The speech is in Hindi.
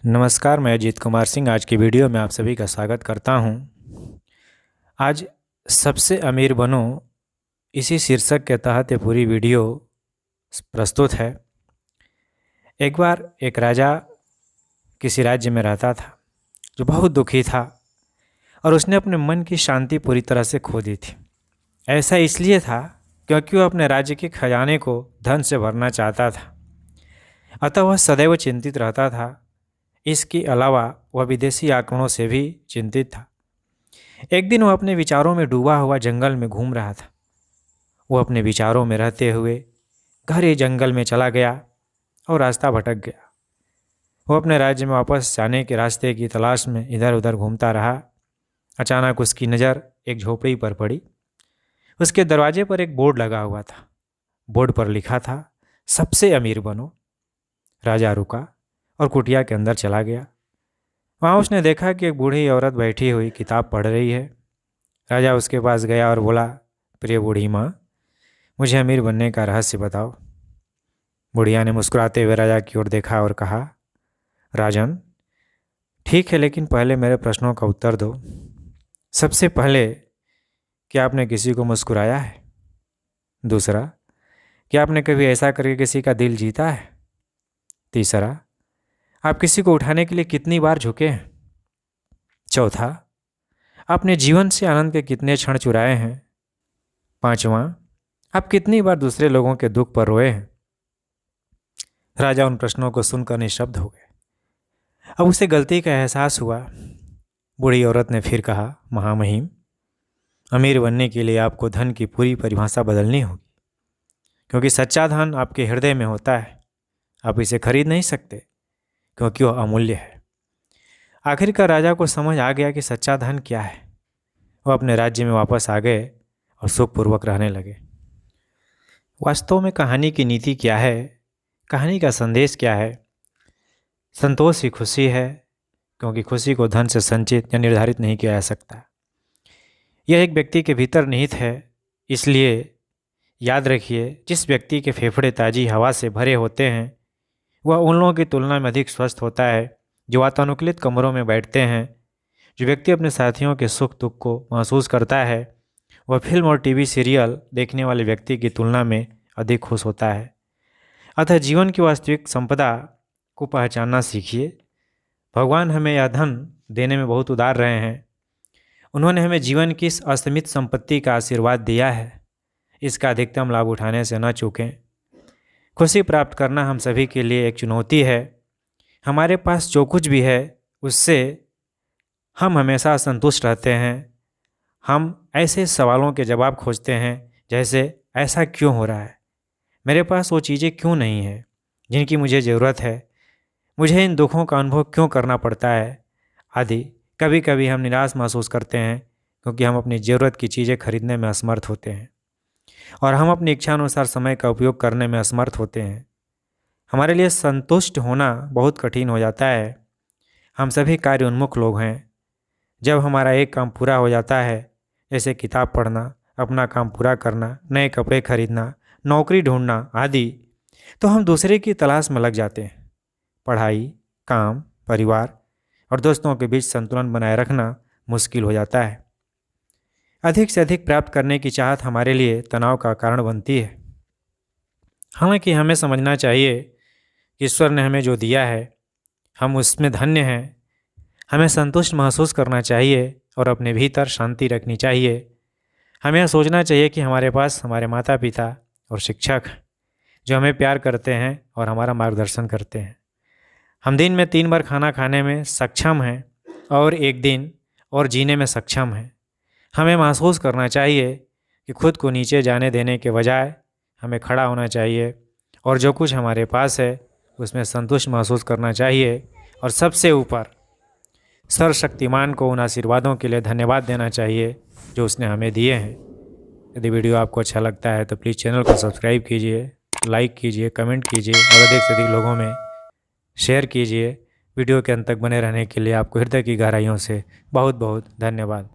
नमस्कार, मैं अजीत कुमार सिंह आज की वीडियो में आप सभी का स्वागत करता हूं। आज सबसे अमीर बनो इसी शीर्षक के तहत ये पूरी वीडियो प्रस्तुत है। एक बार एक राजा किसी राज्य में रहता था जो बहुत दुखी था और उसने अपने मन की शांति पूरी तरह से खो दी थी। ऐसा इसलिए था क्योंकि वह अपने राज्य के खजाने को धन से भरना चाहता था, अतः वह सदैव चिंतित रहता था। इसके अलावा वह विदेशी आक्रमणों से भी चिंतित था। एक दिन वह अपने विचारों में डूबा हुआ जंगल में घूम रहा था। वह अपने विचारों में रहते हुए घने जंगल में चला गया और रास्ता भटक गया। वह अपने राज्य में वापस जाने के रास्ते की तलाश में इधर उधर घूमता रहा। अचानक उसकी नज़र एक झोपड़ी पर पड़ी। उसके दरवाजे पर एक बोर्ड लगा हुआ था। बोर्ड पर लिखा था, सबसे अमीर बनो। राजा रुका और कुटिया के अंदर चला गया। वहाँ उसने देखा कि एक बूढ़ी औरत बैठी हुई किताब पढ़ रही है। राजा उसके पास गया और बोला, प्रिय बूढ़ी माँ, मुझे अमीर बनने का रहस्य बताओ। बुढ़िया ने मुस्कुराते हुए राजा की ओर देखा और कहा, राजन, ठीक है, लेकिन पहले मेरे प्रश्नों का उत्तर दो। सबसे पहले, क्या आपने किसी को मुस्कुराया है? दूसरा, क्या आपने कभी ऐसा करके किसी का दिल जीता है? तीसरा, आप किसी को उठाने के लिए कितनी बार झुके हैं? चौथा, आपने जीवन से आनंद के कितने क्षण चुराए हैं? पांचवा, आप कितनी बार दूसरे लोगों के दुख पर रोए हैं? राजा उन प्रश्नों को सुनकर निशब्द हो गए। अब उसे गलती का एहसास हुआ। बूढ़ी औरत ने फिर कहा, महामहिम, अमीर बनने के लिए आपको धन की पूरी परिभाषा बदलनी होगी, क्योंकि सच्चा धन आपके हृदय में होता है। आप इसे खरीद नहीं सकते क्योंकि वह अमूल्य है। आखिरकार राजा को समझ आ गया कि सच्चा धन क्या है। वह अपने राज्य में वापस आ गए और सुखपूर्वक रहने लगे। वास्तव में कहानी की नीति क्या है? कहानी का संदेश क्या है? संतोष ही खुशी है, क्योंकि खुशी को धन से संचित या निर्धारित नहीं किया जा सकता। यह एक व्यक्ति के भीतर निहित है। इसलिए याद रखिए, जिस व्यक्ति के फेफड़े ताज़ी हवा से भरे होते हैं वह उन लोगों की तुलना में अधिक स्वस्थ होता है जो वातानुकूलित कमरों में बैठते हैं। जो व्यक्ति अपने साथियों के सुख दुख को महसूस करता है वह फिल्म और टीवी सीरियल देखने वाले व्यक्ति की तुलना में अधिक खुश होता है। अतः जीवन की वास्तविक संपदा को पहचानना सीखिए। भगवान हमें यह धन देने में बहुत उदार रहे हैं। उन्होंने हमें जीवन की इस असीमित संपत्ति का आशीर्वाद दिया है। इसका अधिकतम लाभ उठाने से न चूकें। खुशी प्राप्त करना हम सभी के लिए एक चुनौती है। हमारे पास जो कुछ भी है उससे हम हमेशा संतुष्ट रहते हैं। हम ऐसे सवालों के जवाब खोजते हैं जैसे, ऐसा क्यों हो रहा है? मेरे पास वो चीज़ें क्यों नहीं हैं जिनकी मुझे ज़रूरत है? मुझे इन दुखों का अनुभव क्यों करना पड़ता है? आदि। कभी कभी हम निराश महसूस करते हैं क्योंकि हम अपनी ज़रूरत की चीज़ें खरीदने में असमर्थ होते हैं और हम अपनी इच्छानुसार समय का उपयोग करने में असमर्थ होते हैं। हमारे लिए संतुष्ट होना बहुत कठिन हो जाता है। हम सभी कार्य उन्मुख लोग हैं। जब हमारा एक काम पूरा हो जाता है, जैसे किताब पढ़ना, अपना काम पूरा करना, नए कपड़े खरीदना, नौकरी ढूंढना आदि, तो हम दूसरे की तलाश में लग जाते हैं। पढ़ाई, काम, परिवार और दोस्तों के बीच संतुलन बनाए रखना मुश्किल हो जाता है। अधिक से अधिक प्राप्त करने की चाहत हमारे लिए तनाव का कारण बनती है। हालांकि हमें समझना चाहिए कि ईश्वर ने हमें जो दिया है हम उसमें धन्य हैं। हमें संतुष्ट महसूस करना चाहिए और अपने भीतर शांति रखनी चाहिए। हमें यह सोचना चाहिए कि हमारे पास हमारे माता पिता और शिक्षक जो हमें प्यार करते हैं और हमारा मार्गदर्शन करते हैं। हम दिन में 3 बार खाना खाने में सक्षम हैं और एक दिन और जीने में सक्षम हैं। हमें महसूस करना चाहिए कि खुद को नीचे जाने देने के बजाय हमें खड़ा होना चाहिए और जो कुछ हमारे पास है उसमें संतुष्ट महसूस करना चाहिए। और सबसे ऊपर सर्वशक्तिमान को उन आशीर्वादों के लिए धन्यवाद देना चाहिए जो उसने हमें दिए हैं। यदि वीडियो आपको अच्छा लगता है तो प्लीज़ चैनल को सब्सक्राइब कीजिए, लाइक कीजिए, कमेंट कीजिए और अधिक से अधिक लोगों में शेयर कीजिए। वीडियो के अंत तक बने रहने के लिए आपको हृदय की गहराइयों से बहुत बहुत धन्यवाद।